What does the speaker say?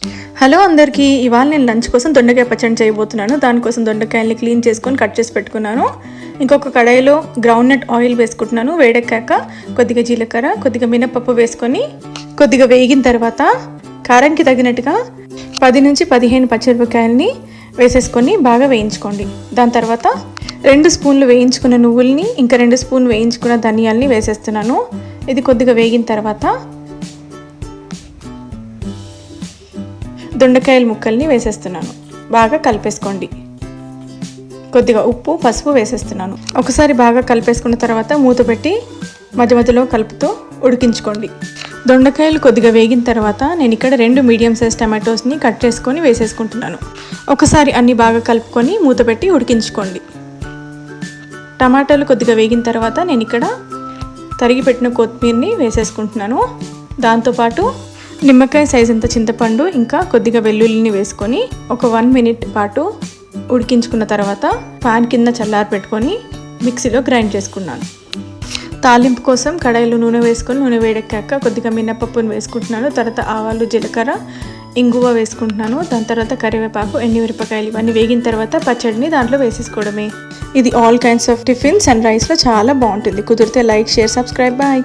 Hello అందరికీ, ఇవాళ నేను లంచ్ కోసం దొండకాయ పచ్చడి చేయబోతున్నాను. దానికోసం దొండకాయల్ని క్లీన్ చేసుకొని కట్ చేసి పెట్టుకున్నాను. ఇంకొక కడాయిలో గ్రౌండ్ నట్ ఆయిల్ వేసుకుంటున్నాను. వేడెక్కాక కొద్దిగా జీలకర్ర, కొద్దిగా మినపప్పు వేసుకొని కొద్దిగా వేగిన తర్వాత కారంకి తగినట్టుగా 10 నుంచి 15 పచ్చిమిరపకాయలని వేసేసుకొని బాగా వేయించుకోండి. దాని తర్వాత 2 స్పూన్లు వేయించుకున్న నువ్వుల్ని, ఇంకా 2 స్పూన్లు వేయించుకున్న ధనియాల్ని వేసేస్తున్నాను. ఇది కొద్దిగా వేగిన తర్వాత దొండకాయల ముక్కల్ని వేసేస్తున్నాను. బాగా కలిపేసుకోండి. కొద్దిగా ఉప్పు, పసుపు వేసేస్తున్నాను. ఒకసారి బాగా కలిపేసుకున్న తర్వాత మూత పెట్టి మధ్య మధ్యలో కలుపుతూ ఉడికించుకోండి. దొండకాయలు కొద్దిగా వేగిన తర్వాత నేను ఇక్కడ 2 మీడియం సైజ్ టమాటోస్ని కట్ చేసుకొని వేసేసుకుంటున్నాను. ఒకసారి అన్నీ బాగా కలుపుకొని మూత పెట్టి ఉడికించుకోండి. టమాటాలు కొద్దిగా వేగిన తర్వాత నేను ఇక్కడ తరిగి పెట్టిన కొత్తిమీరని వేసేసుకుంటున్నాను. దాంతోపాటు నిమ్మకాయ సైజ్ అంత చింతపండు, ఇంకా కొద్దిగా వెల్లుల్లిని వేసుకొని ఒక 1 మినిట్ పాటు ఉడికించుకున్న తర్వాత పాన్ కింద చల్లారి పెట్టుకొని మిక్సీలో గ్రైండ్ చేసుకున్నాను. తాలింపు కోసం కడాయిలో నూనె వేసుకొని నూనె వేడెక్కాక కొద్దిగా మినపప్పును వేసుకుంటున్నాను. తర్వాత ఆవాలు, జీలకర్ర, ఇంగువ వేసుకుంటున్నాను. దాని తర్వాత కరివేపాకు, ఎండుమిరపకాయలు ఇవన్నీ వేగిన తర్వాత పచ్చడిని దాంట్లో వేసేసుకోవడమే. ఇది all kinds of tiffins and రైస్లో చాలా బాగుంటుంది. కుదిరితే లైక్, షేర్, సబ్స్క్రైబ్. బాయ్.